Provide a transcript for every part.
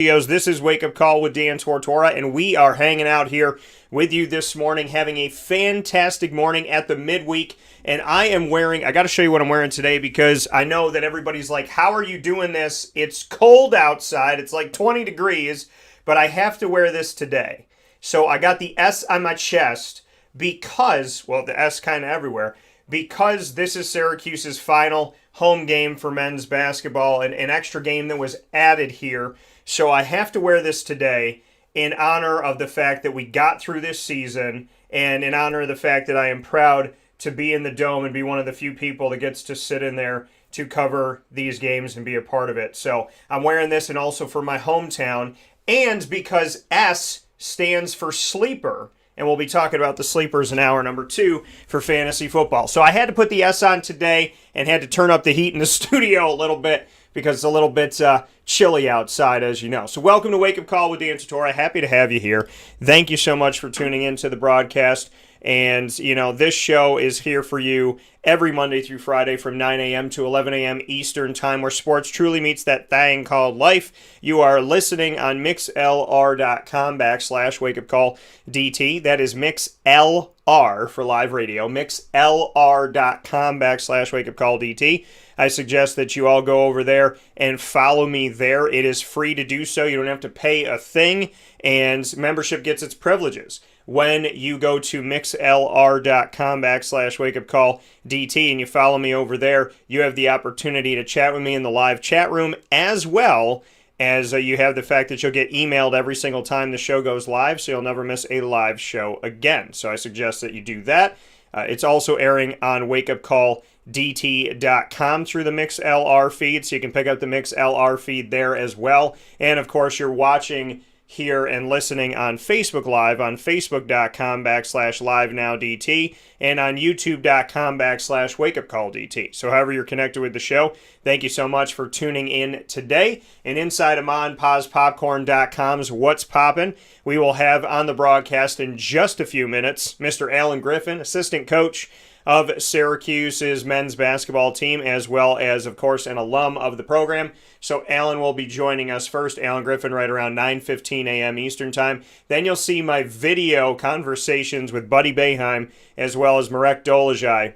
This is Wake Up Call with Dan Tortora, and we are hanging out here with you this morning, having a fantastic morning at the midweek. And I got to show you what I'm wearing today because I know that everybody's like, how are you doing this? It's cold outside. It's like 20 degrees, but I have to wear this today. So I got the S on my chest because, well, the S kind of everywhere, because this is Syracuse's final home game for men's basketball, an extra game that was added here. So I have to wear this today in honor of the fact that we got through this season and in honor of the fact that I am proud to be in the Dome and be one of the few people that gets to sit in there to cover these games and be a part of it. So I'm wearing this and also for my hometown and because S stands for sleeper. And we'll be talking about the sleepers in hour number 2 for fantasy football. So I had to put the S on today and had to turn up the heat in the studio a little bit because it's a little bit chilly outside, as you know. So welcome to Wake Up Call with Dan Tortora. Happy to have you here. Thank you so much for tuning into the broadcast. And, you know, this show is here for you every Monday through Friday from 9 a.m. to 11 a.m. Eastern Time, where sports truly meets that thing called life. You are listening on mixlr.com/wakeupcalldt. That is mixlr for live radio, mixlr.com/wakeupcalldt. I suggest that you all go over there and follow me there. It is free to do so. You don't have to pay a thing, and membership gets its privileges. When you go to mixlr.com/wakeupcalldt and you follow me over there, you have the opportunity to chat with me in the live chat room, as well as you have the fact that you'll get emailed every single time the show goes live, so you'll never miss a live show again. So I suggest that you do that. It's also airing on WakeUpCallDT.com through the MixLR feed, so you can pick up the MixLR feed there as well. And of course, you're watching here and listening on Facebook Live on Facebook.com/LiveNowDT and on YouTube.com/WakeUpCallDT. So however you're connected with the show, thank you so much for tuning in today. And inside of MonPazPopcorn.com's What's Poppin', we will have on the broadcast in just a few minutes Mr. Alan Griffin, assistant coach of Syracuse's men's basketball team, as well as, of course, an alum of the program. So Alan will be joining us first, Alan Griffin, right around 9:15 a.m. Eastern Time. Then you'll see my video conversations with Buddy Boeheim, as well as Marek Dolezaj.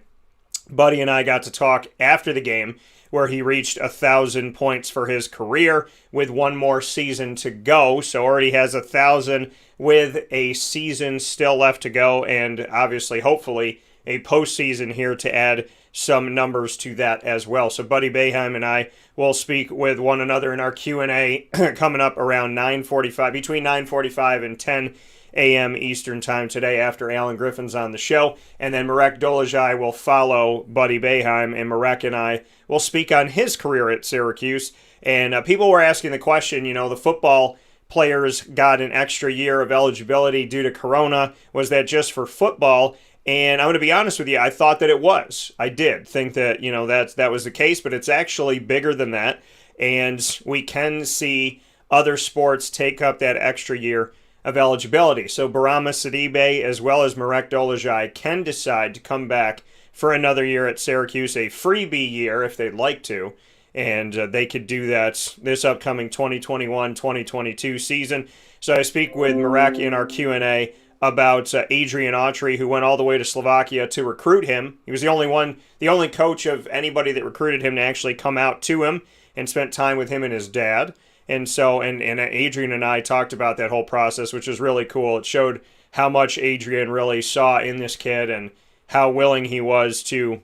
Buddy and I got to talk after the game, where he reached 1,000 points for his career with one more season to go. So already has 1,000 with a season still left to go, and obviously, hopefully, a postseason here to add some numbers to that as well. So Buddy Boeheim and I will speak with one another in our Q&A coming up around 9:45, between 9:45 and 10 a.m. Eastern Time today after Alan Griffin's on the show. And then Marek Dolezaj will follow Buddy Boeheim, and Marek and I will speak on his career at Syracuse. And people were asking the question, you know, the football players got an extra year of eligibility due to Corona. Was that just for football? And I'm going to be honest with you, I thought that it was. I did think that, you know, that was the case, but it's actually bigger than that. And we can see other sports take up that extra year of eligibility. So Barama Sidibe, as well as Marek Dolezaj, can decide to come back for another year at Syracuse, a freebie year if they'd like to. And they could do that this upcoming 2021-2022 season. So I speak with Marek in our Q&A about Adrian Autry, who went all the way to Slovakia to recruit him. He was the only coach of anybody that recruited him to actually come out to him and spent time with him and his dad. And so, and Adrian and I talked about that whole process, which was really cool. It showed how much Adrian really saw in this kid and how willing he was to,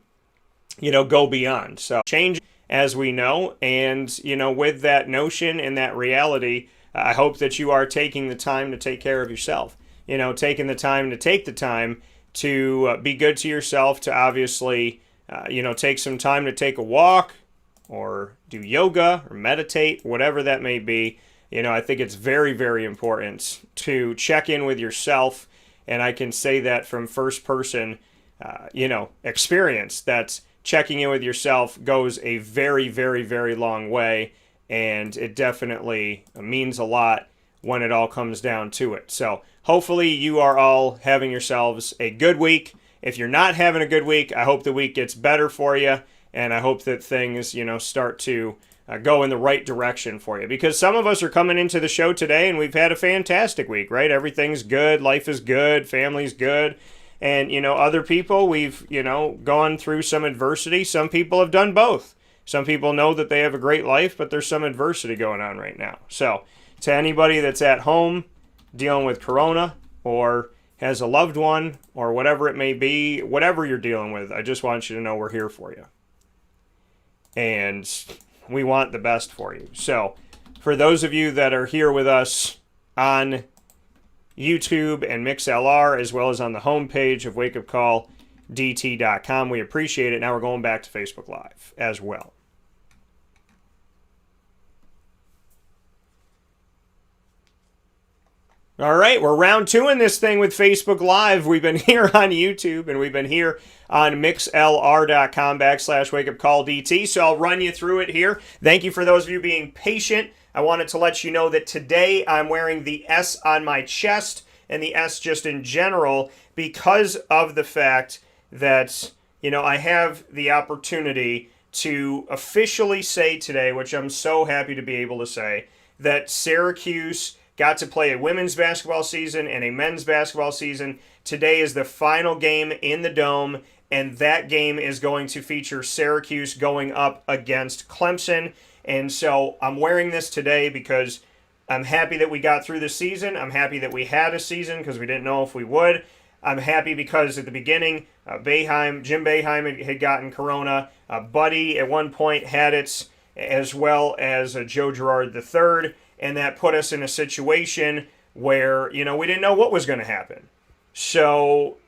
you know, go beyond. So change, as we know, and, you know, with that notion and that reality, I hope that you are taking the time to take care of yourself. You know, taking the time to take the time to be good to yourself, to obviously, you know, take some time to take a walk or do yoga or meditate, whatever that may be. You know, I think it's very, very important to check in with yourself. And I can say that from first person, you know, experience, that checking in with yourself goes a very, very, very long way. And it definitely means a lot when it all comes down to it. So hopefully you are all having yourselves a good week. If you're not having a good week, I hope the week gets better for you, and I hope that things, you know, start to go in the right direction for you. Because some of us are coming into the show today and we've had a fantastic week, right? Everything's good, life is good, family's good. And, other people, we've, gone through some adversity. Some people have done both. Some people know that they have a great life, but there's some adversity going on right now. So, to anybody that's at home dealing with corona or has a loved one or whatever it may be, whatever you're dealing with, I just want you to know we're here for you. And we want the best for you. So, for those of you that are here with us on YouTube and MixLR, as well as on the homepage of WakeUpCallDT.com, we appreciate it. Now we're going back to Facebook Live as well. All right, we're round 2 in this thing with Facebook Live. We've been here on YouTube, and we've been here on mixlr.com/wakeupcalldt. So I'll run you through it here. Thank you for those of you being patient. I wanted to let you know that today I'm wearing the S on my chest and the S just in general because of the fact that, I have the opportunity to officially say today, which I'm so happy to be able to say, that Syracuse got to play a women's basketball season and a men's basketball season. Today is the final game in the Dome, and that game is going to feature Syracuse going up against Clemson. And so I'm wearing this today because I'm happy that we got through the season. I'm happy that we had a season because we didn't know if we would. I'm happy because at the beginning, Jim Boeheim had gotten corona. Buddy at one point had it, as well as Joe Girard III. And that put us in a situation where, we didn't know what was going to happen. So,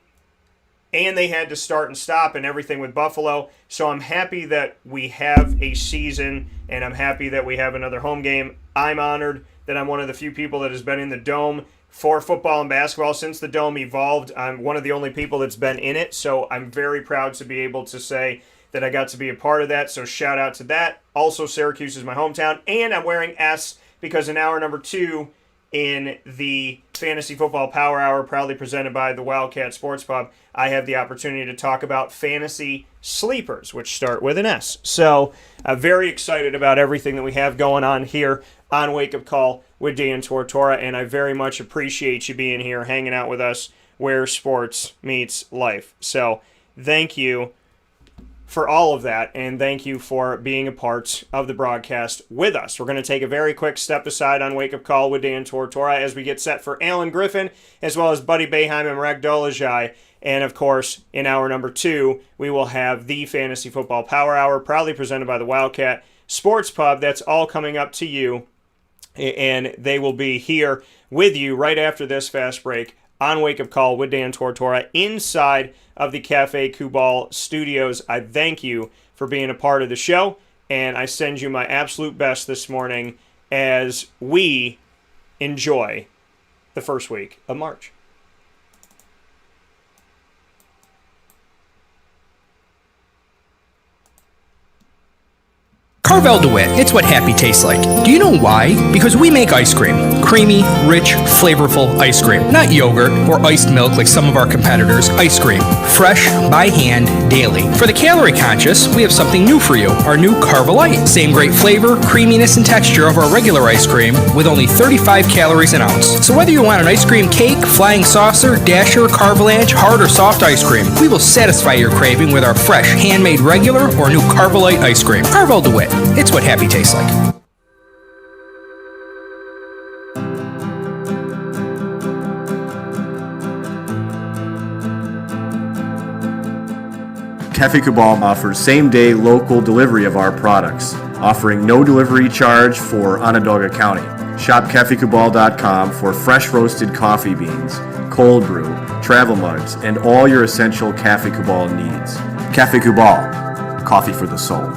and they had to start and stop and everything with Buffalo. So I'm happy that we have a season, and I'm happy that we have another home game. I'm honored that I'm one of the few people that has been in the Dome for football and basketball since the Dome evolved. I'm one of the only people that's been in it, so I'm very proud to be able to say that I got to be a part of that. So shout out to that. Also, Syracuse is my hometown, and I'm wearing S because in hour number 2 in the Fantasy Football Power Hour, proudly presented by the Wildcat Sports Pub, I have the opportunity to talk about fantasy sleepers, which start with an S. So I'm very excited about everything that we have going on here on Wake Up Call with Dan Tortora, and I very much appreciate you being here, hanging out with us where sports meets life. So thank you for all of that, and thank you for being a part of the broadcast with us. We're going to take a very quick step aside on Wake Up Call with Dan Tortora as we get set for Alan Griffin, as well as Buddy Boeheim and Marek Dolezaj. And of course, in hour number 2, we will have the Fantasy Football Power Hour, proudly presented by the Wildcat Sports Pub. That's all coming up to you, and they will be here with you right after this fast break on Wake Up Call with Dan Tortora inside of the Cafe Kubal studios. I thank you for being a part of the show, and I send you my absolute best this morning as we enjoy the first week of March. Carvel DeWitt, it's what happy tastes like. Do you know why? Because we make ice cream. Creamy, rich, flavorful ice cream. Not yogurt or iced milk like some of our competitors. Ice cream. Fresh, by hand, daily. For the calorie conscious, we have something new for you. Our new Carvelite. Same great flavor, creaminess, and texture of our regular ice cream with only 35 calories an ounce. So whether you want an ice cream cake, flying saucer, dasher, carvalanche, hard or soft ice cream, we will satisfy your craving with our fresh, handmade regular or new Carvelite ice cream. Carvel DeWitt. It's what happy tastes like. Cafe Kubal offers same-day local delivery of our products, offering no delivery charge for Onondaga County. Shop cafekubal.com for fresh roasted coffee beans, cold brew, travel mugs, and all your essential Cafe Kubal needs. Cafe Kubal, coffee for the soul.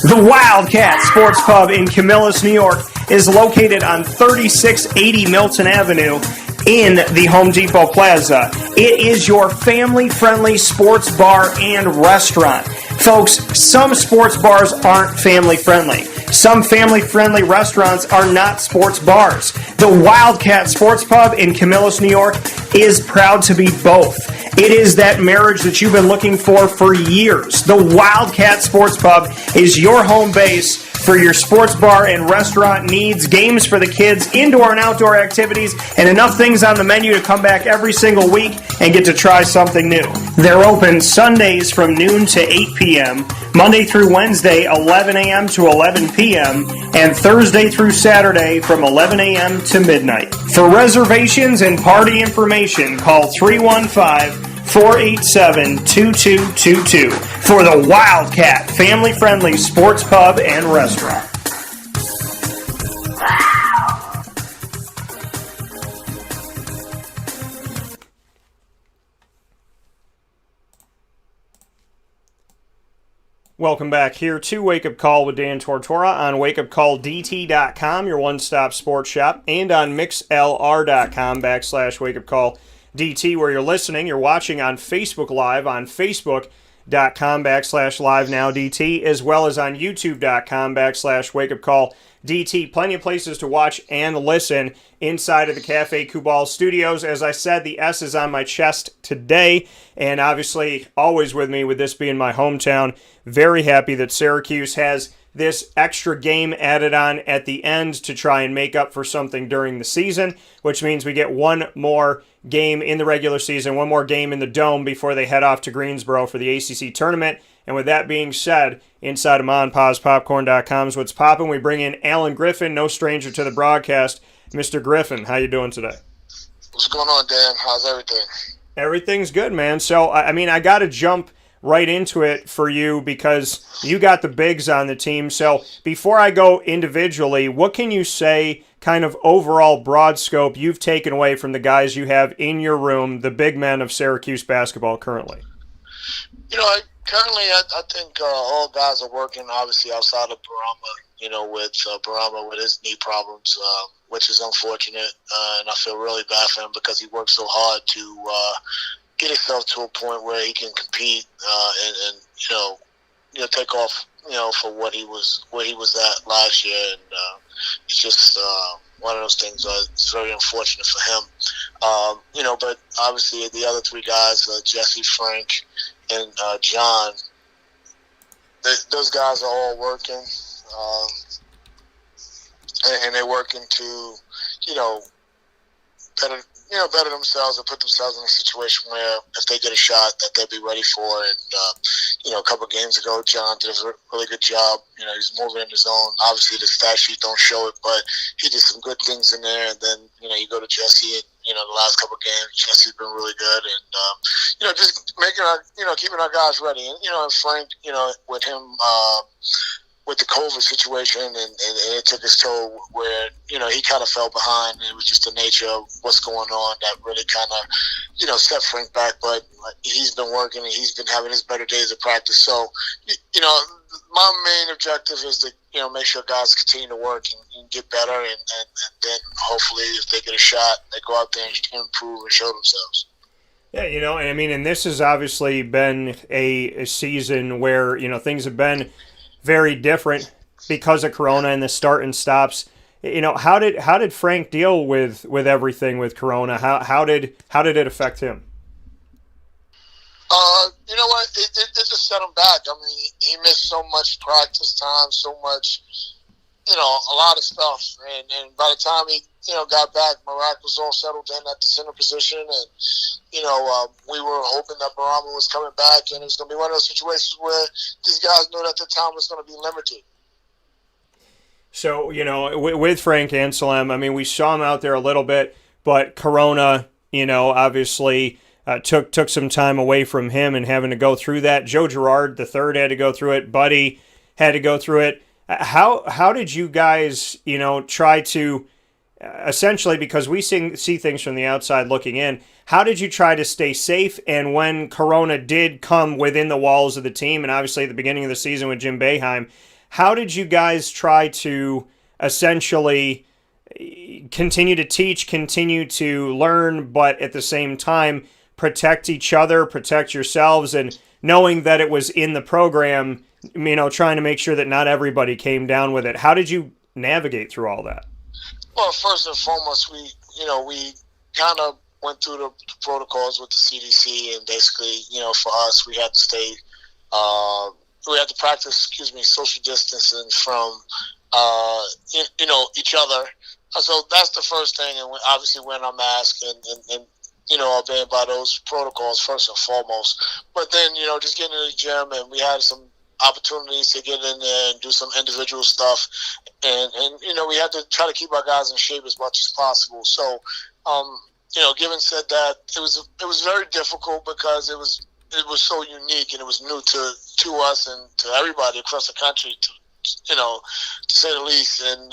The Wildcat Sports Pub in Camillus, New York is located on 3680 Milton Avenue in the Home Depot Plaza. It is your family-friendly sports bar and restaurant. Folks, some sports bars aren't family-friendly. Some family-friendly restaurants are not sports bars. The Wildcat Sports Pub in Camillus, New York is proud to be both. It is that marriage that you've been looking for years. The Wildcat Sports Pub is your home base for your sports bar and restaurant needs, games for the kids, indoor and outdoor activities, and enough things on the menu to come back every single week and get to try something new. They're open Sundays from noon to 8 p.m., Monday through Wednesday, 11 a.m. to 11 p.m., and Thursday through Saturday from 11 a.m. to midnight. For reservations and party information, call 315-487-2222 for the Wildcat family-friendly sports pub and restaurant. Welcome back here to Wake Up Call with Dan Tortora on WakeUpCallDT.com, your one-stop sports shop, and on MixLR.com/WakeUpCallDT, where you're listening. You're watching on Facebook Live on Facebook.com/LiveNowDT, as well as on YouTube.com/WakeUpCallDT. Plenty of places to watch and listen inside of the Cafe Kubal studios. As I said, the S is on my chest today, and obviously always with me, with this being my hometown. Very happy that Syracuse has this extra game added on at the end to try and make up for something during the season, which means we get one more game in the regular season, one more game in the Dome before they head off to Greensboro for the ACC tournament. And with that being said, inside of MonPazPopcorn.com's What's Poppin', we bring in Alan Griffin, no stranger to the broadcast. Mr. Griffin, how you doing today? What's going on, Dan? How's everything? Everything's good, man. So, I got to jump right into it for you because you got the bigs on the team. So before I go individually, what can you say kind of overall broad scope you've taken away from the guys you have in your room, the big men of Syracuse basketball currently? Currently I think all guys are working, obviously, outside of Barama, with Barama with his knee problems, which is unfortunate. And I feel really bad for him because he worked so hard to get himself to a point where he can compete and take off for what he was at last year, and it's just one of those things. It's very unfortunate for him, But obviously the other three guys, Jesse, Frank, and John, those guys are all working, and they're working to better themselves and put themselves in a situation where if they get a shot that they'll be ready for. And, a couple of games ago, John did a really good job. He's moving in his own. Obviously, the stat sheet don't show it, but he did some good things in there. And then, you go to Jesse and, the last couple of games, Jesse's been really good. And, just making keeping our guys ready. And, and Frank, with him, with the COVID situation, and it took its toll where, he kind of fell behind. It was just the nature of what's going on that really kind of, set Frank back. But he's been working and he's been having his better days of practice. So, my main objective is to, make sure guys continue to work and get better. And then hopefully if they get a shot, they go out there and improve and show themselves. Yeah, and this has obviously been a season where, things have been very different because of Corona and the start and stops. How did Frank deal with everything with Corona? How did it affect him? You know what? It just set him back. I mean, he missed so much practice time, so much, a lot of stuff. And by the time he, got back, Marek was all settled in at the center position. And, we were hoping that Boeheim was coming back. And it was going to be one of those situations where these guys knew that the time was going to be limited. So, with Frank Anselem, we saw him out there a little bit, but Corona, obviously took some time away from him and having to go through that. Joe Girard III had to go through it. Buddy had to go through it. How did you guys, try to essentially, because we see things from the outside looking in, how did you try to stay safe? And when Corona did come within the walls of the team, and obviously at the beginning of the season with Jim Boeheim, how did you guys try to essentially continue to teach, continue to learn, but at the same time protect each other, protect yourselves, and knowing that it was in the program, trying to make sure that not everybody came down with it. How did you navigate through all that? Well, first and foremost, we kind of went through the protocols with the CDC, and basically, for us, we had to practice, social distancing from, each other. So that's the first thing, and obviously wearing our mask and obeying by those protocols first and foremost. But then, just getting in the gym, and we had some opportunities to get in there and do some individual stuff, and we had to try to keep our guys in shape as much as possible. So, given said that, it was very difficult because it was so unique and it was new to us and to everybody across the country, to say the least. And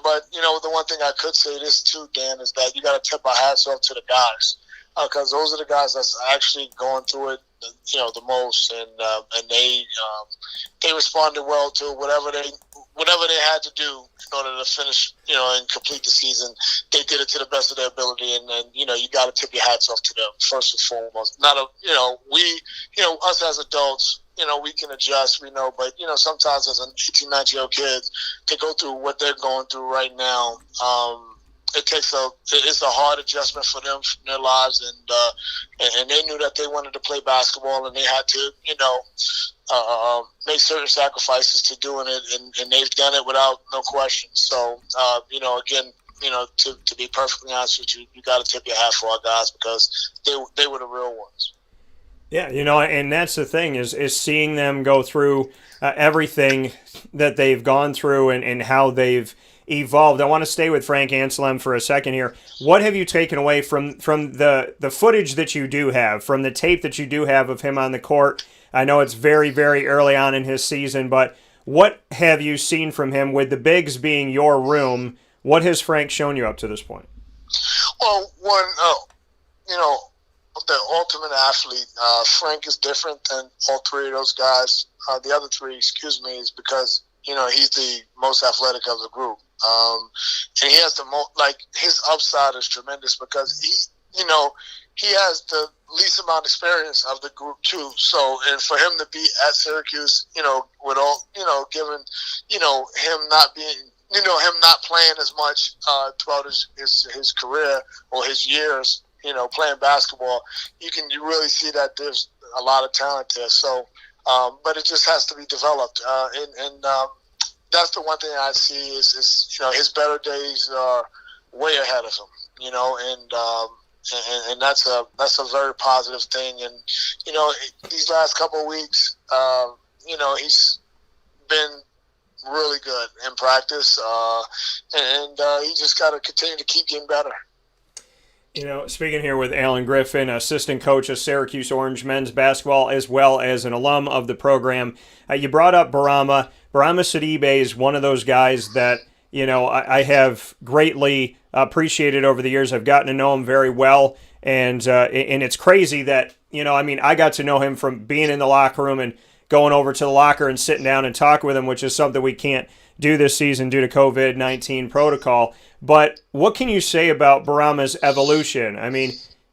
but the one thing I could say this too, Dan, is that you got to tip our hats off to the guys, because those are the guys that's actually going through it, the most, and they responded well to whatever they had to do in order to finish, and complete the season. They did it to the best of their ability, and you got to tip your hats off to them first and foremost. Us as adults, we can adjust, we know, but sometimes as an 18, 19-year-old kid to go through what they're going through right now, it's a hard adjustment for them in their lives, and they knew that they wanted to play basketball, and they had to make certain sacrifices to doing it, and they've done it without no question. So again, to be perfectly honest with you, you got to tip your hat for our guys, because they were the real ones. Yeah, and that's the thing is seeing them go through everything that they've gone through and how they've evolved. I want to stay with Frank Anselem for a second here. What have you taken away from the footage that you do have, from the tape that you do have of him on the court? I know it's very, very early on in his season, but what have you seen from him with the bigs being your room? What has Frank shown you up to this point? Well, the ultimate athlete, Frank is different than all three of those guys. The other three, is because, he's the most athletic of the group. And he has the most, his upside is tremendous because he has the least amount of experience of the group too. So, and for him to be at Syracuse, with all, given, him not being, him not playing as much throughout his career or his years, playing basketball, you really see that there's a lot of talent there. So, but it just has to be developed. And that's the one thing I see is his better days are way ahead of him, and that's a very positive thing. And, these last couple of weeks, he's been really good in practice, and he just got to continue to keep getting better. Speaking here with Alan Griffin, assistant coach of Syracuse Orange men's basketball, as well as an alum of the program. You brought up Boeheim. Boeheim Sidibe is one of those guys that, I have greatly appreciated over the years. I've gotten to know him very well, and it's crazy that, I got to know him from being in the locker room and going over to the locker and sitting down and talking with him, which is something we can't do this season due to COVID-19 protocol. But what can you say about Boeheim's evolution?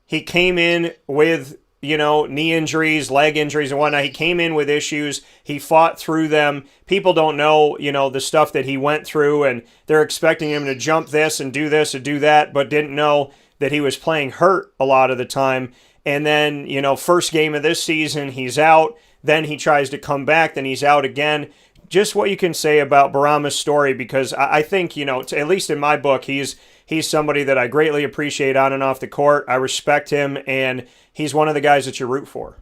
He came in with, knee injuries, leg injuries and whatnot. He came in with issues. He fought through them. People don't know, the stuff that he went through, and they're expecting him to jump this and do that, but didn't know that he was playing hurt a lot of the time. And then, first game of this season, he's out. Then he tries to come back. Then he's out again. Just what you can say about Boeheim's story, because I think, at least in my book, he's somebody that I greatly appreciate on and off the court. I respect him, and he's one of the guys that you root for.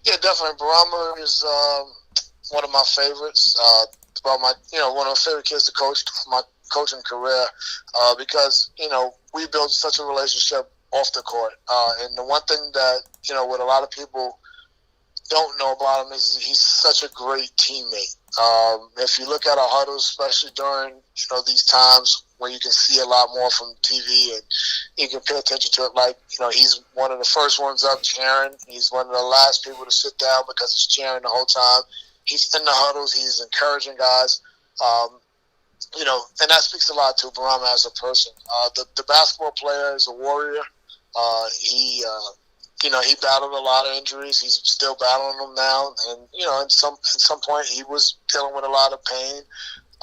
Yeah, definitely. Boeheim is one of my favorites. About one of my favorite kids to coach for my coaching career, because we built such a relationship off the court. And the one thing that what a lot of people don't know about him is he's such a great teammate. If you look at our huddles, especially during these times where you can see a lot more from TV and you can pay attention to it, he's one of the first ones up cheering. He's one of the last people to sit down because he's cheering the whole time. He's in the huddles. He's encouraging guys. And that speaks a lot to Boeheim as a person. The basketball player is a warrior. he battled a lot of injuries. He's still battling them now, and at some point he was dealing with a lot of pain.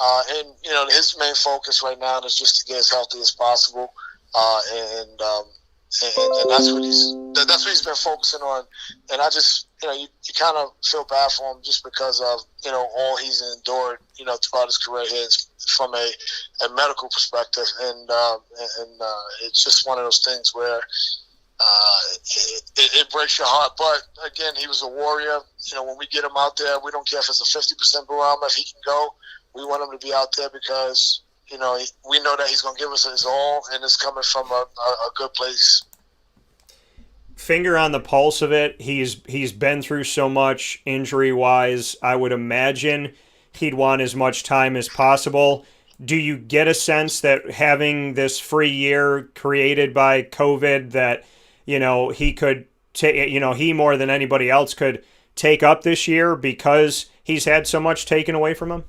And his main focus right now is just to get as healthy as possible, and that's what he's been focusing on. And I just you kind of feel bad for him just because of all he's endured throughout his career here from a medical perspective, and it's just one of those things where it breaks your heart. But again, he was a warrior. When we get him out there, we don't care if it's a 50% barometer. If he can go, we want him to be out there because we know that he's going to give us his all, and it's coming from a good place. Finger on the pulse of it. He's been through so much injury-wise. I would imagine he'd want as much time as possible. Do you get a sense that having this free year created by COVID that he could he more than anybody else could take up this year because he's had so much taken away from him?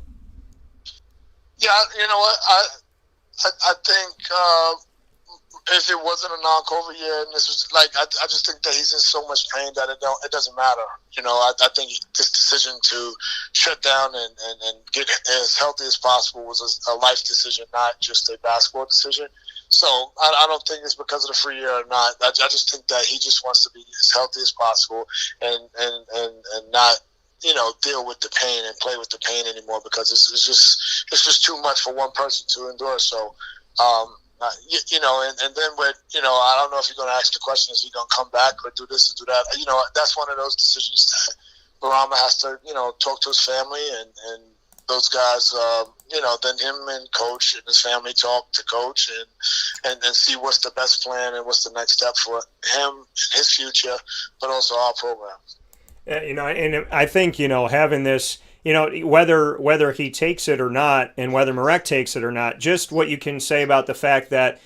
Yeah, you know what? I think if it wasn't a non-COVID year, and this was I just think that he's in so much pain that it doesn't matter. I think this decision to shut down and get as healthy as possible was a life decision, not just a basketball decision. So I don't think it's because of the free year or not. I just think that he just wants to be as healthy as possible and not deal with the pain and play with the pain anymore, because it's just too much for one person to endure. So, and then with, I don't know if you're going to ask the question, is he going to come back or do this or do that? That's one of those decisions that Boeheim has to, talk to his family and those guys, then him and coach and his family talk to coach and see what's the best plan and what's the next step for him, his future, but also our program. And I think, having this, whether he takes it or not, and whether Marek takes it or not, just what you can say about the fact that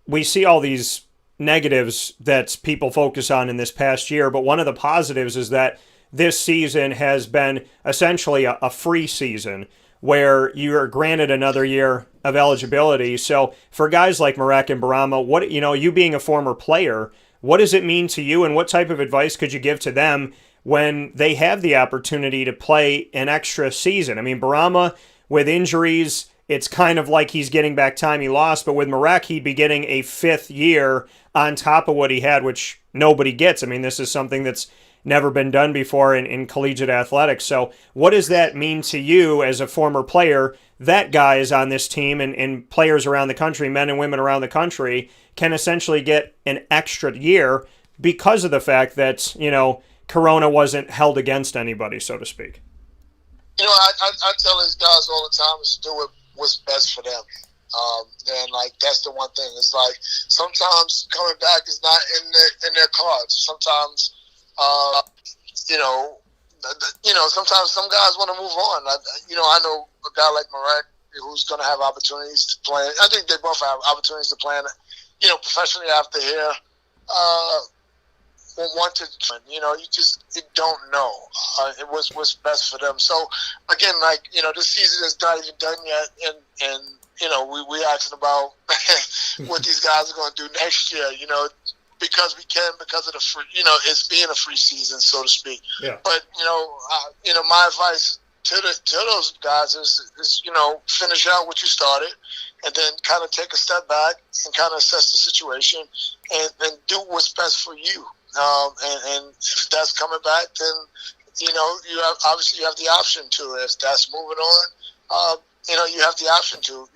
we see all these negatives that people focus on in this past year, but one of the positives is that this season has been essentially a free season where you are granted another year of eligibility. So for guys like Marek and Boeheim, what, you being a former player, what does it mean to you, and what type of advice could you give to them when they have the opportunity to play an extra season? I mean, Boeheim, with injuries, it's kind of like he's getting back time he lost, but with Marek, he'd be getting a fifth year on top of what he had, which nobody gets. I mean, this is something that's never been done before in collegiate athletics. So what does that mean to you as a former player? That guy is on this team, and players around the country, men and women around the country, can essentially get an extra year because of the fact that, Corona wasn't held against anybody, so to speak. I tell these guys all the time is do what's best for them. And that's the one thing. It's sometimes coming back is not in their cards. Sometimes, sometimes some guys want to move on. I know a guy like Marek who's going to have opportunities to play. I think they both have opportunities to play, professionally after here. You don't know. It was what's best for them. So again, this season is not even done yet, and we asking about what these guys are going to do next year. Because we can, because of the free, it's being a free season, so to speak. Yeah. But my advice to those guys is finish out what you started, and then kind of take a step back and kind of assess the situation and do what's best for you. And if that's coming back, then you have the option to. If that's moving on, you have the option to.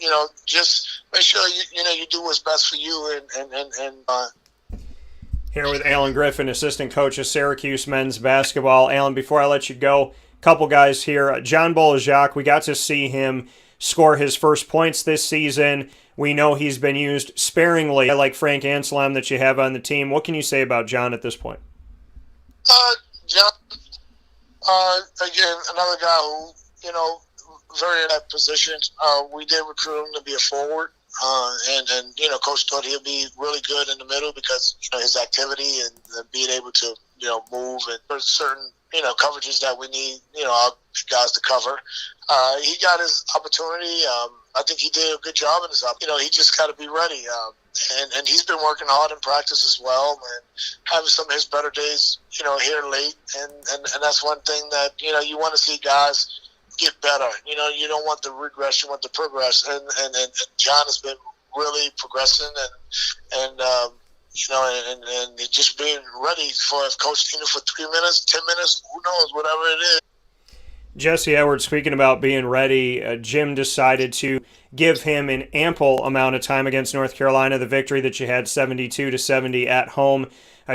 Just make sure you do what's best for you and. Here with Alan Griffin, assistant coach of Syracuse men's basketball. Alan, before I let you go, a couple guys here. John Dolezaj, we got to see him score his first points this season. We know he's been used sparingly. I like Frank Anselm that you have on the team. What can you say about John at this point? John, again, another guy who, very in that position. We did recruit him to be a forward. And Coach thought he'd be really good in the middle because, his activity and being able to, move, and there's certain, coverages that we need, our guys to cover. He got his opportunity. I think he did a good job in his he just got to be ready. and he's been working hard in practice as well, and having some of his better days, here late. And that's one thing that, you want to see guys get better. You don't want the regress, you want the progress. And John has been really progressing and just being ready for, if coach, for 3 minutes, 10 minutes, who knows, whatever it is. Jesse Edwards, speaking about being ready, Jim decided to give him an ample amount of time against North Carolina, the victory that you had 72-70 at home.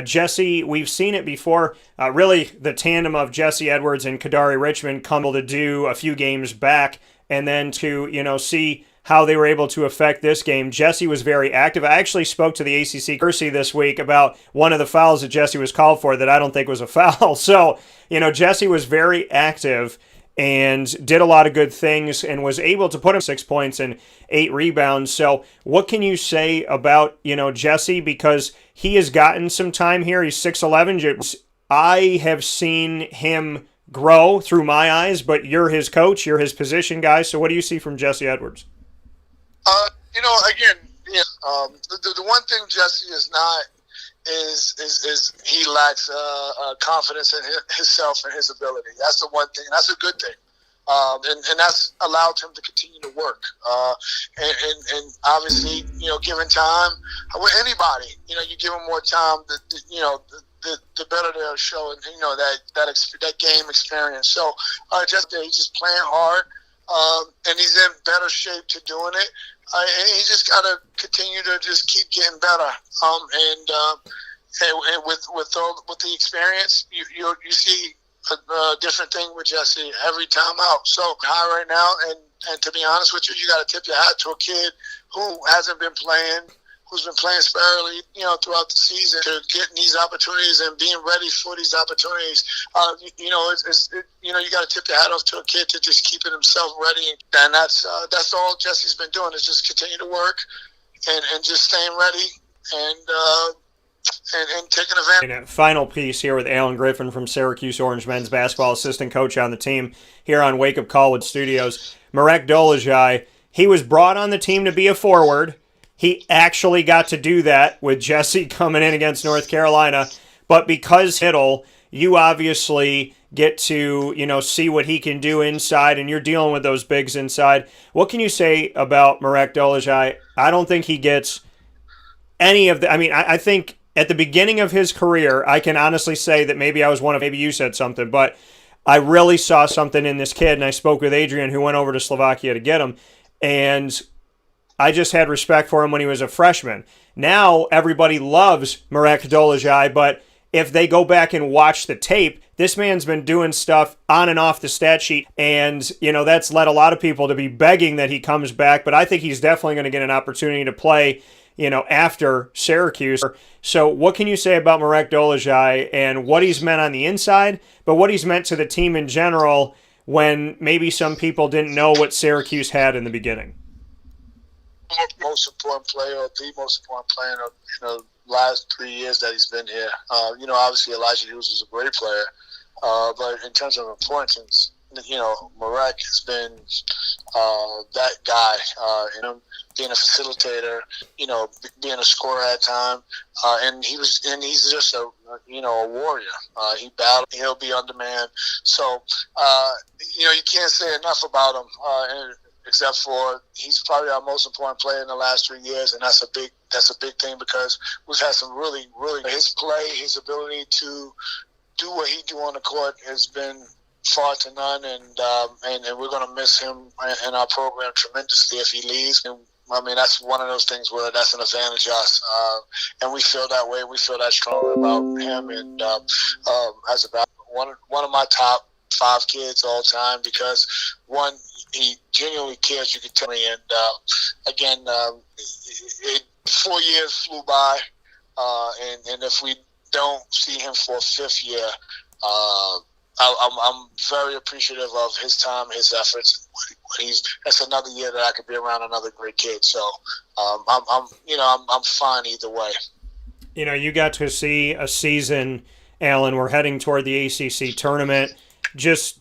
Jesse, we've seen it before. Really, the tandem of Jesse Edwards and Kadari Richmond come to do a few games back, and then to see how they were able to affect this game. Jesse was very active. I actually spoke to the ACC Kersey this week about one of the fouls that Jesse was called for that I don't think was a foul. So, Jesse was very active and did a lot of good things and was able to put him 6 points and 8 rebounds. So what can you say about, Jesse? Because he has gotten some time here. He's 6'11". I have seen him grow through my eyes, but you're his coach, you're his position guy. So what do you see from Jesse Edwards? The one thing Jesse is not is he lacks confidence in himself and his ability. That's the one thing. That's a good thing. And that's allowed him to continue to work. And obviously, given time with anybody, you give them more time, the better they'll show, and that game experience. So he's just playing hard, and he's in better shape to doing it. And he just got to continue to just keep getting better. And with the experience, you see a different thing with Jesse every time out. So high right now, and to be honest with you, you got to tip your hat to a kid who hasn't been playing, who's been playing sparingly, throughout the season, to getting these opportunities and being ready for these opportunities. You got to tip your hat off to a kid to just keeping himself ready, and that's all Jesse's been doing, is just continue to work and just staying ready and taking advantage. And a final piece here with Alan Griffin from Syracuse Orange men's basketball, assistant coach on the team here on Wake Up Call with Studios. Marek Dolezaj, he was brought on the team to be a forward. He actually got to do that with Jesse coming in against North Carolina. But because Hiddle, you obviously get to, see what he can do inside, and you're dealing with those bigs inside. What can you say about Marek Dolezaj? I don't think he gets any of the – I think at the beginning of his career, I can honestly say that maybe you said something, but I really saw something in this kid, and I spoke with Adrian, who went over to Slovakia to get him, and I just had respect for him when he was a freshman. Now everybody loves Marek Dolezaj, but if they go back and watch the tape, this man's been doing stuff on and off the stat sheet, and that's led a lot of people to be begging that he comes back, but I think he's definitely going to get an opportunity to play after Syracuse. So what can you say about Marek Dolezaj and what he's meant on the inside, but what he's meant to the team in general when maybe some people didn't know what Syracuse had in the beginning? Most important player, the most important player in the last 3 years that he's been here. Obviously Elijah Hughes was a great player, but in terms of importance, Marek has been that guy. Being a facilitator, being a scorer at time, and he's just a warrior. He battled. He'll be undermanned. So you can't say enough about him. Except for he's probably our most important player in the last 3 years, and that's a big thing, because we've had some really his play, his ability to do what he do on the court has been far to none, and we're going to miss him in our program tremendously if he leaves. And that's one of those things where that's an advantage to us, and we feel that way. We feel that strongly about him, and as about one of my top 5 kids all time, because one, he genuinely cares. You can tell me, and again, 4 years flew by, and if we don't see him for a 5th year, I'm very appreciative of his time, his efforts. That's another year that I could be around another great kid. So I'm fine either way. You got to see a season, Alan. We're heading toward the ACC tournament. Just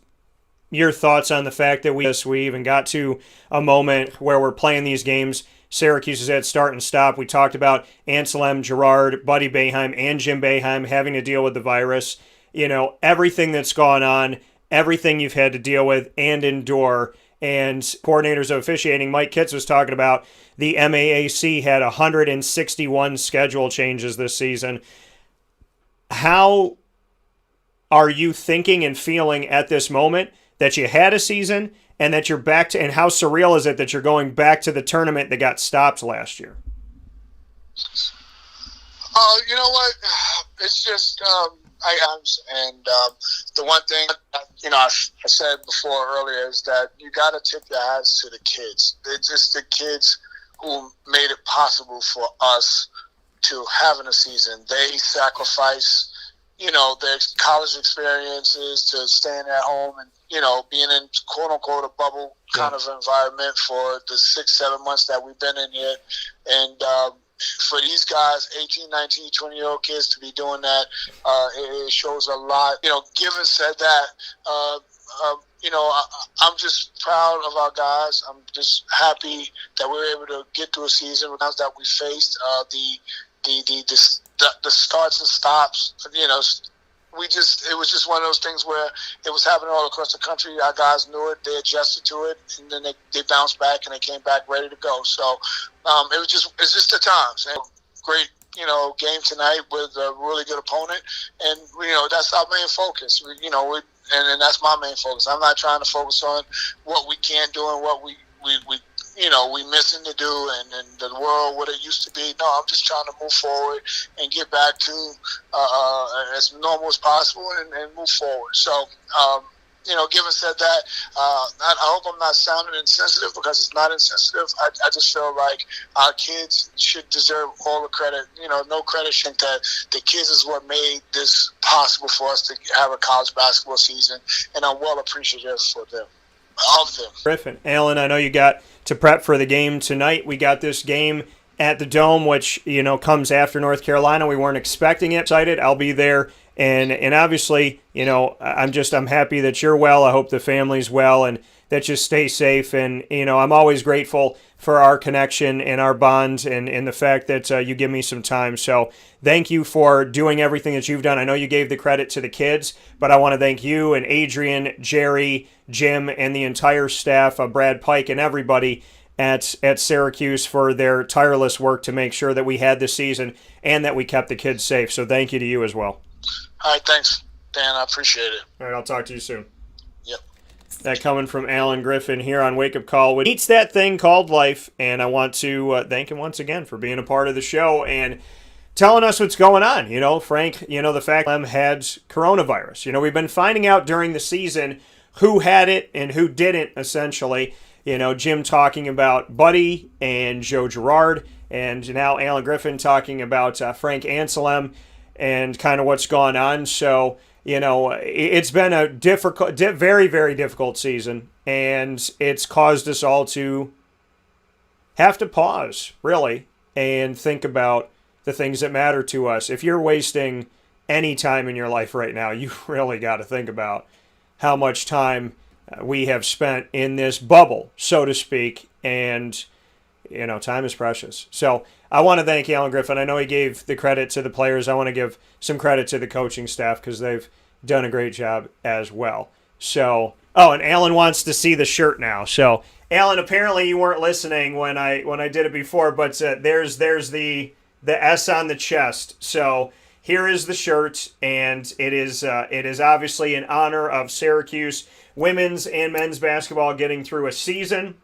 your thoughts on the fact that we even got to a moment where we're playing these games Syracuse has had start and stop. We talked about Anselm, Gerard, Buddy Boeheim, and Jim Boeheim having to deal with the virus. Everything that's gone on, everything you've had to deal with and endure. And coordinators of officiating, Mike Kitts was talking about the MAAC had 161 schedule changes this season. How are you thinking and feeling at this moment that you had a season and that you're back to, and how surreal is it that you're going back to the tournament that got stopped last year? You know what? It's just, the one thing, I said before earlier is that you got to tip your hats to the kids. They're just the kids who made it possible for us to having a season. They sacrifice, their college experiences to staying at home and, being in quote unquote a bubble kind of environment for the 6-7 months that we've been in here. And, for these guys, 18, 19, 20-year-old kids to be doing that, it shows a lot. Given said that, I'm just proud of our guys. I'm just happy that we were able to get through a season that we faced. The starts and stops, it was just one of those things where it was happening all across the country. Our guys knew it, they adjusted to it, and then they bounced back and they came back ready to go. So it's just the times. And great, game tonight with a really good opponent, and that's our main focus. And that's my main focus. I'm not trying to focus on what we can't do and what we missing to do and the world what it used to be. No, I'm just trying to move forward and get back to as normal as possible and move forward. So, given said that, I hope I'm not sounding insensitive because it's not insensitive. I just feel like our kids should deserve all the credit. No credit should that the kids is what made this possible for us to have a college basketball season, and I'm well appreciative for them. Of them. Griffin, Alan, I know you got to prep for the game tonight. We got this game at the Dome, which, comes after North Carolina. We weren't expecting it. Excited. I'll be there. And obviously, I'm happy that you're well. I hope the family's well and that you stay safe. And, I'm always grateful for our connection and our bond and the fact that you give me some time. So thank you for doing everything that you've done. I know you gave the credit to the kids, but I want to thank you and Adrian, Jerry, Jim, and the entire staff, Brad Pike, and everybody at Syracuse for their tireless work to make sure that we had this season and that we kept the kids safe. So thank you to you as well. All right, thanks, Dan. I appreciate it. All right, I'll talk to you soon. Yep. That coming from Alan Griffin here on Wake Up Call, which eats that thing called life. And I want to thank him once again for being a part of the show and telling us what's going on. Frank, the fact that had coronavirus. We've been finding out during the season who had it and who didn't, essentially. Jim talking about Buddy and Joe Girard, and now Alan Griffin talking about Frank Anselm and kind of what's gone on. So, it's been a difficult, very, very difficult season, and it's caused us all to have to pause, really, and think about the things that matter to us. If you're wasting any time in your life right now, you really got to think about how much time we have spent in this bubble, so to speak, and time is precious. So I want to thank Alan Griffin. I know he gave the credit to the players. I want to give some credit to the coaching staff because they've done a great job as well. So, and Alan wants to see the shirt now. So, Alan, apparently you weren't listening when I did it before, but there's the S on the chest. So here is the shirt, and it is obviously in honor of Syracuse women's and men's basketball getting through a season.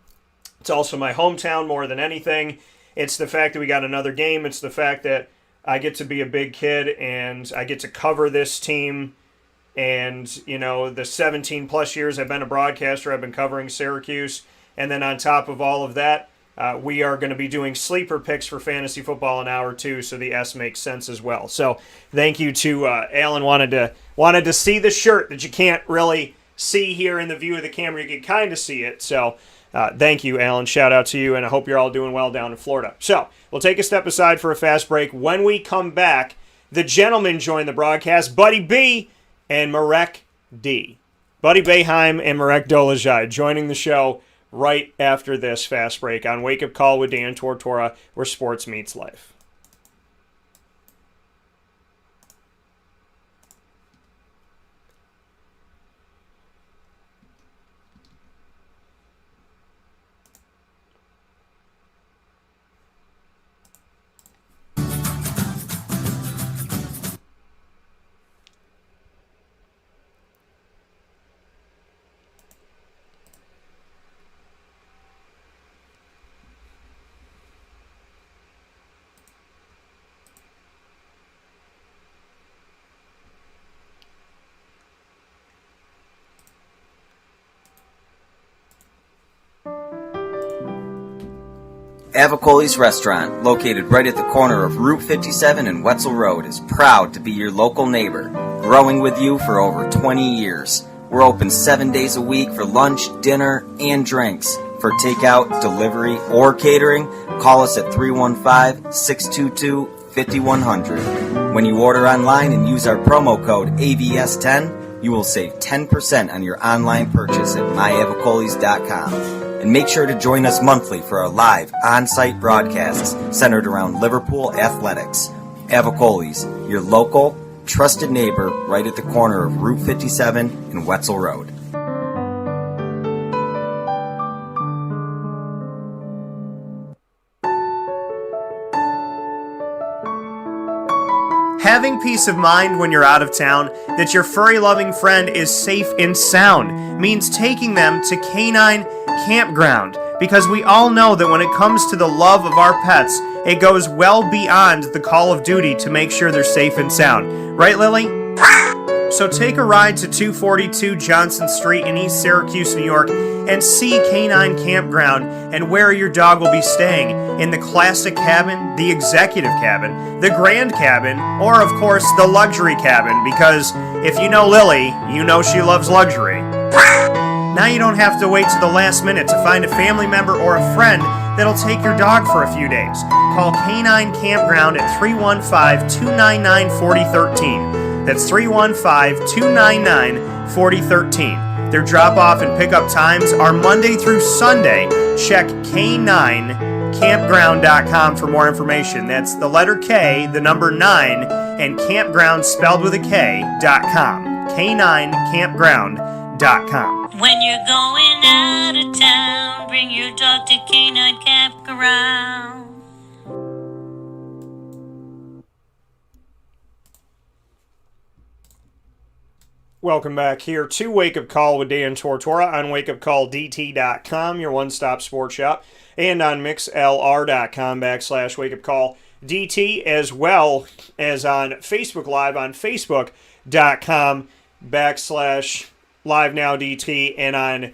It's also my hometown more than anything. It's the fact that we got another game. It's the fact that I get to be a big kid and I get to cover this team. And, the 17 plus years I've been a broadcaster, I've been covering Syracuse. And then on top of all of that, we are going to be doing sleeper picks for fantasy football in hour 2, so the S makes sense as well. So thank you to Alan. Wanted to see the shirt that you can't really see here in the view of the camera. You can kind of see it. So thank you, Alan. Shout out to you, and I hope you're all doing well down in Florida. So we'll take a step aside for a fast break. When we come back, the gentlemen join the broadcast, Buddy B and Marek D. Buddy Boeheim and Marek Dolezaj joining the show right after this fast break on Wake Up Call with Dan Tortora, where sports meets life. Avicoli's Restaurant, located right at the corner of Route 57 and Wetzel Road, is proud to be your local neighbor, growing with you for over 20 years. We're open 7 days a week for lunch, dinner, and drinks. For takeout, delivery, or catering, call us at 315-622-5100. When you order online and use our promo code AVS10, you will save 10% on your online purchase at myavicolis.com. And make sure to join us monthly for our live on-site broadcasts centered around Liverpool athletics. Avicoli's, your local, trusted neighbor right at the corner of Route 57 and Wetzel Road. Having peace of mind when you're out of town that your furry-loving friend is safe and sound means taking them to Canine Campground, because we all know that when it comes to the love of our pets, it goes well beyond the call of duty to make sure they're safe and sound. Right, Lily? So take a ride to 242 Johnson Street in East Syracuse, New York, and see Canine Campground and where your dog will be staying, in the classic cabin, the executive cabin, the grand cabin, or of course the luxury cabin, because if you know Lily, you know she loves luxury. Now you don't have to wait to the last minute to find a family member or a friend that'll take your dog for a few days. Call Canine Campground at 315-299-4013. That's 315-299-4013. Their drop-off and pickup times are Monday through Sunday. Check K9campground.com for more information. That's the letter K, the number 9, and campground spelled with a K.com. K9campground.com. When you're going out of town, bring your dog to Canine Campground. Welcome back here to Wake Up Call with Dan Tortora on WakeUpCallDT.com, your one-stop sports shop, and on MixLR.com/WakeUpCallDT, as well as on Facebook Live on Facebook.com/LiveNowDT, and on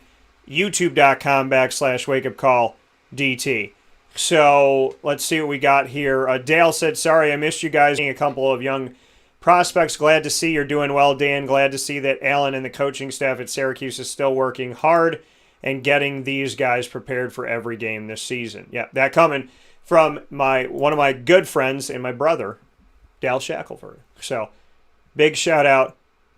YouTube.com/WakeUpCallDT. So let's see what we got here. Dale said, sorry I missed you guys. A couple of young prospects. Glad to see you're doing well, Dan. Glad to see that Alan and the coaching staff at Syracuse is still working hard and getting these guys prepared for every game this season. Yeah, that coming from one of my good friends and my brother, Dal Shackelford. So big shout out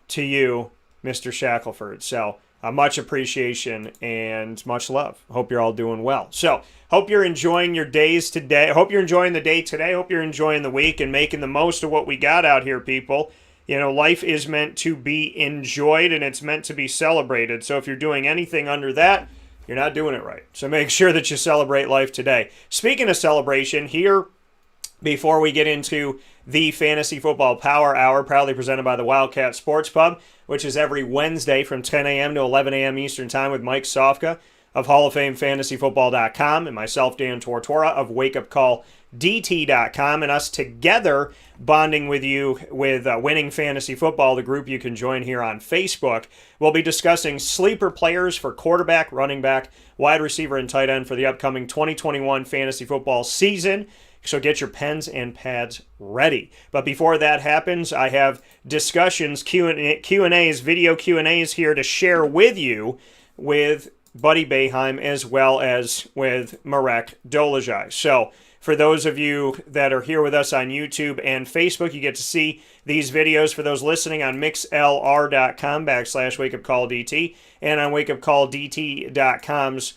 to you, Mr. Shackelford. So much appreciation and much love. Hope you're all doing well. So hope you're enjoying your days today. Hope you're enjoying the day today. Hope you're enjoying the week and making the most of what we got out here, people. You know, life is meant to be enjoyed and it's meant to be celebrated. So if you're doing anything under that, you're not doing it right. So make sure that you celebrate life today. Speaking of celebration, here, before we get into the Fantasy Football Power Hour, proudly presented by the Wildcat Sports Pub, which is every Wednesday from 10 a.m. to 11 a.m. Eastern Time with Mike Sofka of Hall of Fame FantasyFootball.com and myself, Dan Tortora, of WakeUpCallDT.com, and us together bonding with you with Winning Fantasy Football, the group you can join here on Facebook. We'll be discussing sleeper players for quarterback, running back, wide receiver, and tight end for the upcoming 2021 Fantasy Football season. So get your pens and pads ready. But before that happens, I have discussions, Q&As, video Q&As here to share with you with Buddy Boeheim as well as with Marek Dolezaj. So for those of you that are here with us on YouTube and Facebook, you get to see these videos. For those listening on MixLR.com /WakeUpCallDT and on WakeUpCallDT.com's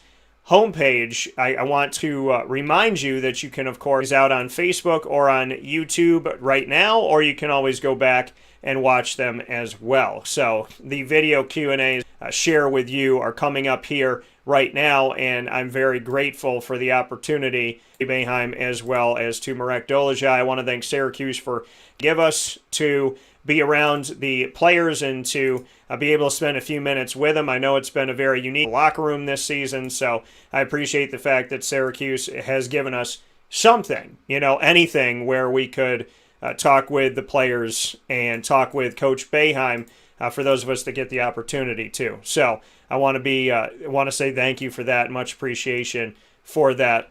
homepage, I want to remind you that you can, of course, out on Facebook or on YouTube right now, or you can always go back and watch them as well. So the video Q&As share with you are coming up here right now, and I'm very grateful for the opportunity, Boeheim, as well as to Marek Dolezaj. I want to thank Syracuse for give us to be around the players and to be able to spend a few minutes with them. I know it's been a very unique locker room this season, so I appreciate the fact that Syracuse has given us something, anything where we could talk with the players and talk with Coach Boeheim for those of us that get the opportunity to. So I want to say thank you for that. Much appreciation for that,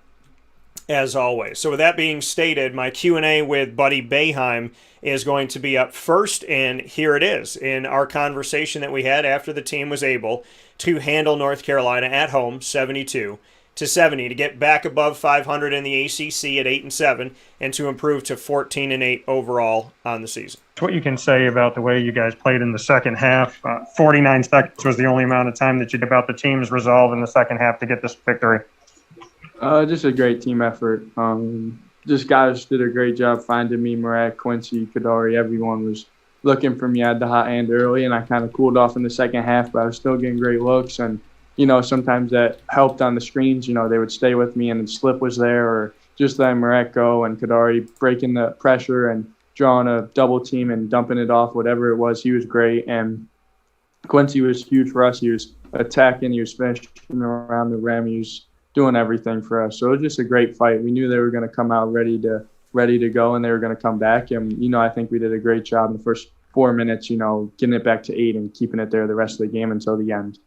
as always. So with that being stated, my Q&A with Buddy Boeheim is going to be up first, and here it is in our conversation that we had after the team was able to handle North Carolina at home 72-70 to get back above 500 in the ACC at 8-7 and to improve to 14-8 overall on the season. What you can say about the way you guys played in the second half. 49 seconds was the only amount of time that you did about the team's resolve in the second half to get this victory. Just a great team effort. Just guys did a great job finding me. Marek, Quincy, Kadari, everyone was looking for me. I had the hot hand early, and I kind of cooled off in the second half, but I was still getting great looks. And, sometimes that helped on the screens. They would stay with me, and the slip was there, or just letting Marek go and Kadari breaking the pressure and drawing a double team and dumping it off, whatever it was. He was great. And Quincy was huge for us. He was attacking. He was finishing around the rim. He was doing everything for us. So it was just a great fight. We knew they were going to come out ready to go, and they were going to come back. And, I think we did a great job in the first 4 minutes, getting it back to 8 and keeping it there the rest of the game until the end.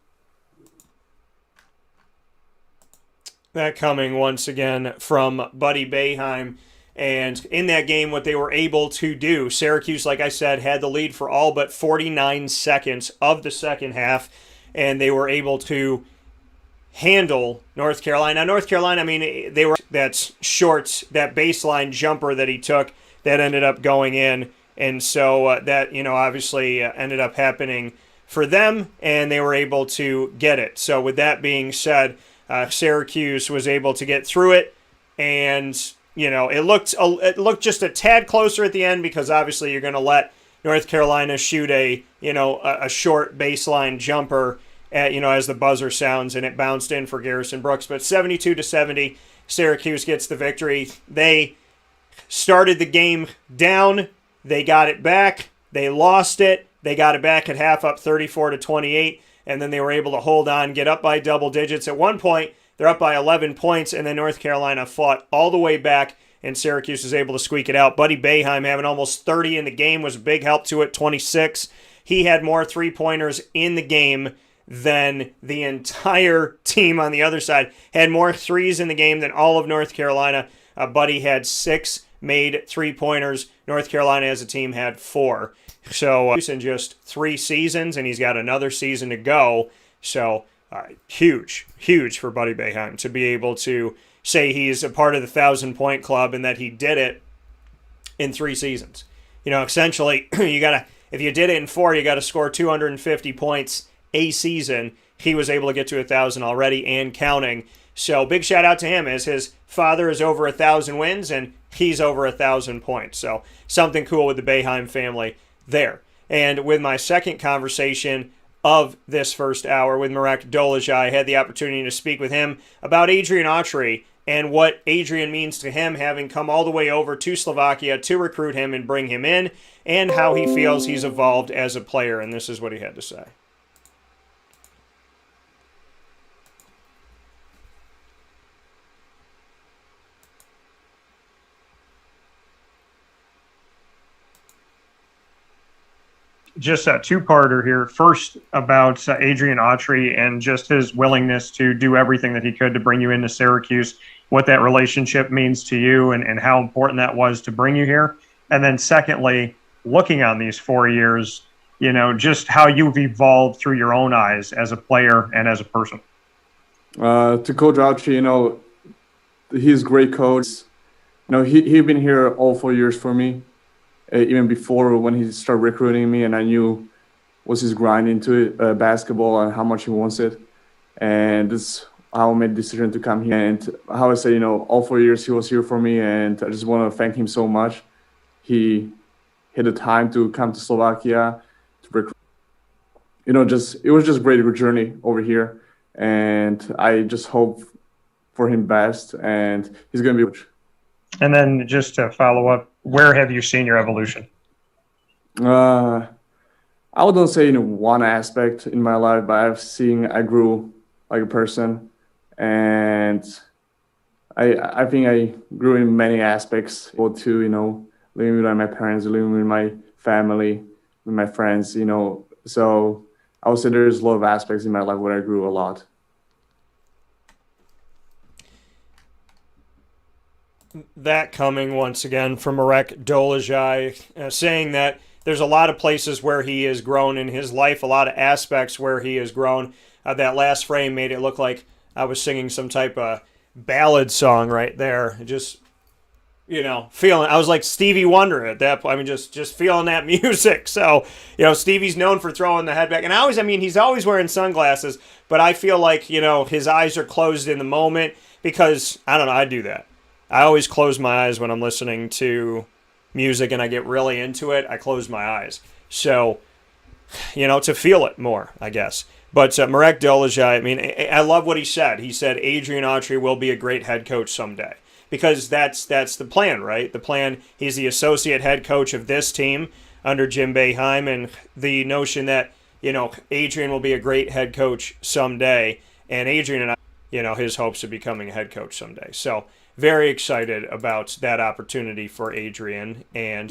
That coming once again from Buddy Boeheim. And in that game, what they were able to do, Syracuse, like I said, had the lead for all but 49 seconds of the second half, and they were able to handle North Carolina. North Carolina, that baseline jumper that he took that ended up going in. And so that, obviously ended up happening for them, and they were able to get it. So with that being said, Syracuse was able to get through it, and, it looked just a tad closer at the end because obviously you're going to let North Carolina shoot a short baseline jumper as the buzzer sounds, and it bounced in for Garrison Brooks. But 72-70, Syracuse gets the victory. They started the game down. They got it back. They lost it. They got it back at half, up 34-28, and then they were able to hold on, get up by double digits. At one point, they're up by 11 points, and then North Carolina fought all the way back, and Syracuse was able to squeak it out. Buddy Boeheim having almost 30 in the game was a big help to it, 26. He had more three-pointers in the game than the entire team on the other side. Had more threes in the game than all of North Carolina. Buddy had 6 made three-pointers. North Carolina as a team had 4. So in just 3 seasons, and he's got another season to go. So huge for Buddy Boeheim to be able to say he's a part of the 1,000-point club and that he did it in 3 seasons. Essentially, if you did it in 4, you got to score 250 points a season. He was able to get to 1,000 already and counting. So big shout out to him, as his father is over 1,000 wins and he's over 1,000 points. So something cool with the Boeheim family there. And with my second conversation of this first hour with Marek Dolezaj, I had the opportunity to speak with him about Adrian Autry and what Adrian means to him, having come all the way over to Slovakia to recruit him and bring him in, and how he feels he's evolved as a player. And this is what he had to say. Just a two-parter here. First, about Adrian Autry and just his willingness to do everything that he could to bring you into Syracuse, what that relationship means to you and how important that was to bring you here. And then secondly, looking on these 4 years, just how you've evolved through your own eyes as a player and as a person. To Coach Autry, he's a great coach. He'd been here all 4 years for me. Even before when he started recruiting me, and I knew was his grind into it, basketball, and how much he wants it. And how I made the decision to come here, and how I say, all 4 years he was here for me, and I just want to thank him so much. He had the time to come to Slovakia to recruit. It was just a great journey over here, and I just hope for him best, and he's going to be. And then just to follow up, where have you seen your evolution? I wouldn't say in one aspect in my life, but I grew like a person, and I think I grew in many aspects. Able to living with my parents, living with my family, with my friends. So I would say there's a lot of aspects in my life where I grew a lot. That coming once again from Marek Dolezaj, saying that there's a lot of places where he has grown in his life, a lot of aspects where he has grown. That last frame made it look like I was singing some type of ballad song right there. Just, feeling. I was like Stevie Wonder at that point. I mean, just feeling that music. So, Stevie's known for throwing the head back. And he's always wearing sunglasses, but I feel like, his eyes are closed in the moment because, I don't know, I do that. I always close my eyes when I'm listening to music and I get really into it. I close my eyes. So, to feel it more, I guess. But Marek Dolezaj, I love what he said. He said Adrian Autry will be a great head coach someday. Because that's the plan, right? The plan, he's the associate head coach of this team under Jim Boeheim, and the notion that, Adrian will be a great head coach someday, and Adrian and I, his hopes of becoming a head coach someday. So, very excited about that opportunity for Adrian, and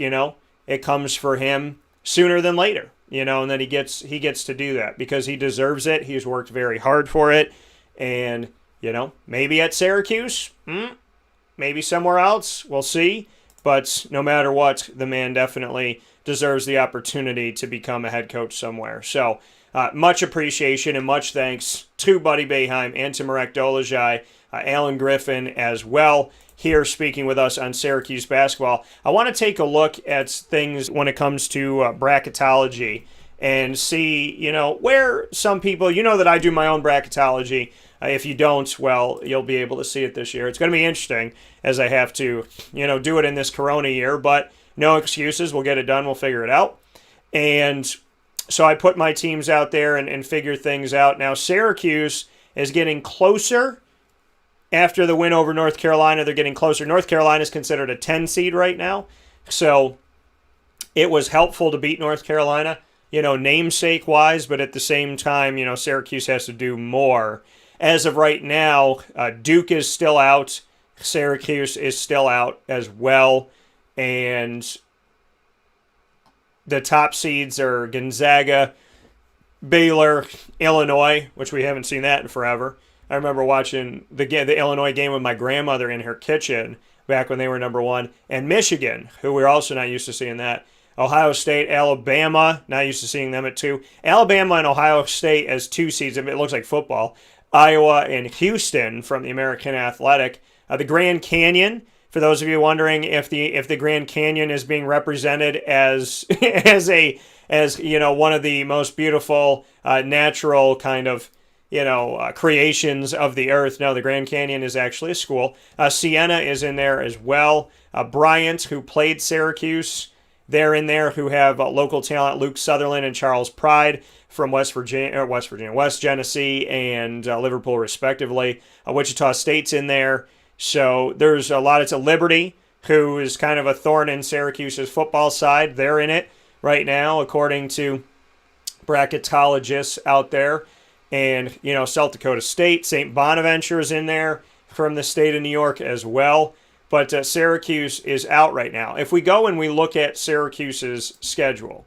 it comes for him sooner than later, and then he gets to do that because he deserves it. He's worked very hard for it, and maybe at Syracuse, maybe somewhere else, we'll see. But no matter what, the man definitely deserves the opportunity to become a head coach somewhere. So much appreciation and much thanks to Buddy Boeheim and to Marek Dolezaj. Alan Griffin as well, here speaking with us on Syracuse basketball. I want to take a look at things when it comes to bracketology and see, where some people, that I do my own bracketology. If you don't, well, you'll be able to see it this year. It's going to be interesting as I have to, do it in this Corona year, but no excuses. We'll get it done. We'll figure it out. And so I put my teams out there and figure things out. Now, Syracuse is getting closer. After the win over North Carolina, they're getting closer. North Carolina is considered a 10 seed right now. So it was helpful to beat North Carolina, namesake-wise, but at the same time, Syracuse has to do more. As of right now, Duke is still out. Syracuse is still out as well. And the top seeds are Gonzaga, Baylor, Illinois, which we haven't seen that in forever. I remember watching the Illinois game with my grandmother in her kitchen back when they were number one. And Michigan, who we're also not used to seeing that. Ohio State, Alabama, not used to seeing them at 2. Alabama and Ohio State as 2 seeds. It looks like football. Iowa and Houston from the American Athletic. The Grand Canyon, for those of you wondering if the Grand Canyon is being represented as one of the most beautiful natural kind of creations of the earth. No, the Grand Canyon is actually a school. Siena is in there as well. Bryant, who played Syracuse, they're in there, who have local talent, Luke Sutherland and Charles Pride from West Genesee and Liverpool, respectively. Wichita State's in there. So there's a lot. It's a Liberty, who is kind of a thorn in Syracuse's football side. They're in it right now, according to bracketologists out there. And, South Dakota State, St. Bonaventure is in there from the state of New York as well. But Syracuse is out right now. If we go and we look at Syracuse's schedule,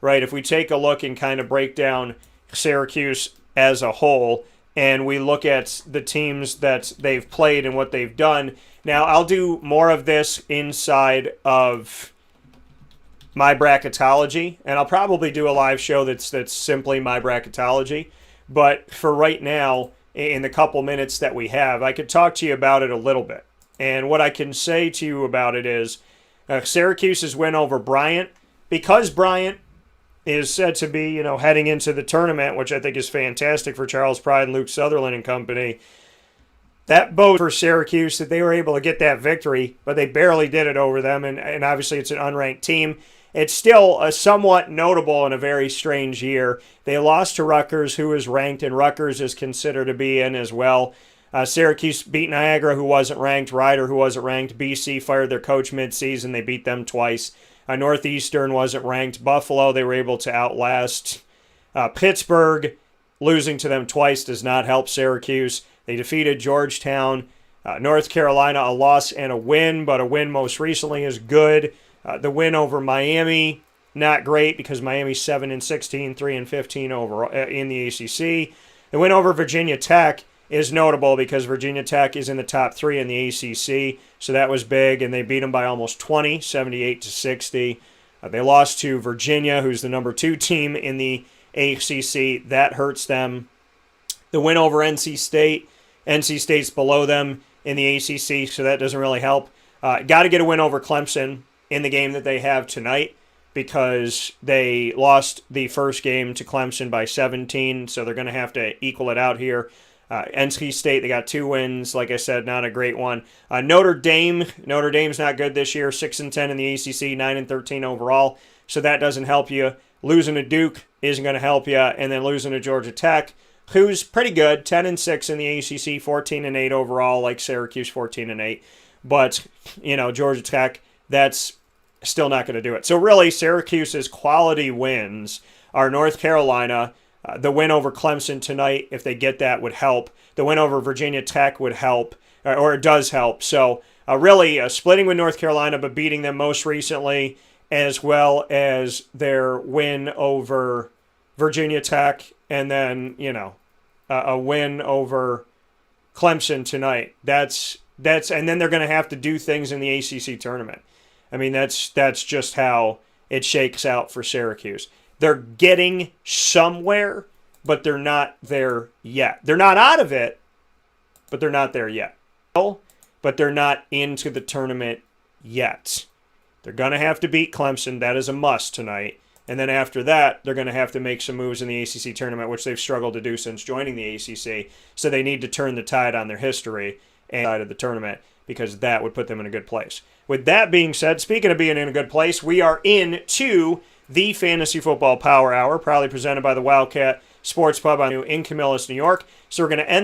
right, if we take a look and kind of break down Syracuse as a whole, and we look at the teams that they've played and what they've done. Now, I'll do more of this inside of my bracketology, and I'll probably do a live show that's simply my bracketology. But for right now, in the couple minutes that we have, I could talk to you about it a little bit. And what I can say to you about it is Syracuse's win over Bryant, because Bryant is said to be, heading into the tournament, which I think is fantastic for Charles Pride and Luke Sutherland and company. that bodes for Syracuse that they were able to get that victory, but they barely did it over them, and obviously it's an unranked team. It's still a somewhat notable and a very strange year. They lost to Rutgers, who is ranked, and Rutgers is considered to be in as well. Syracuse beat Niagara, who wasn't ranked. Rider, who wasn't ranked. BC fired their coach midseason. They beat them twice. Northeastern wasn't ranked. Buffalo, they were able to outlast. Pittsburgh, losing to them twice does not help Syracuse. They defeated Georgetown. North Carolina, a loss and a win, but a win most recently is good. The win over Miami, not great because Miami's 7-16, 3-15 overall in the ACC. The win over Virginia Tech is notable because Virginia Tech is in the top 3 in the ACC, so that was big, and they beat them by almost 20, 78-60. They lost to Virginia, who's the number 2 team in the ACC. That hurts them. The win over NC State. NC State's below them in the ACC, so that doesn't really help. Got to get a win over Clemson in the game that they have tonight because they lost the first game to Clemson by 17, so they're going to have to equal it out here. NC State, they got 2 wins. Like I said, not a great one. Notre Dame's not good this year. 6-10 in the ACC, 9-13 overall, so that doesn't help you. Losing to Duke isn't going to help you, and then losing to Georgia Tech, who's pretty good, 10-6 in the ACC, 14-8 overall, like Syracuse, 14-8. But, Georgia Tech, that's still not going to do it. So really, Syracuse's quality wins are North Carolina. The win over Clemson tonight, if they get that, would help. The win over Virginia Tech would help, or it does help. So really, splitting with North Carolina, but beating them most recently, as well as their win over Virginia Tech, and then, a win over Clemson tonight. That's and then they're going to have to do things in the ACC tournament. I mean, that's just how it shakes out for Syracuse. They're getting somewhere, but they're not there yet. They're not out of it, but they're not there yet. But they're not into the tournament yet. They're going to have to beat Clemson. That is a must tonight. And then after that, they're going to have to make some moves in the ACC tournament, which they've struggled to do since joining the ACC. So they need to turn the tide on their history and side of the tournament, because that would put them in a good place. With that being said, speaking of being in a good place, we are into the Fantasy Football Power Hour, proudly presented by the Wildcat Sports Pub in Camillus, New York. So we're going to end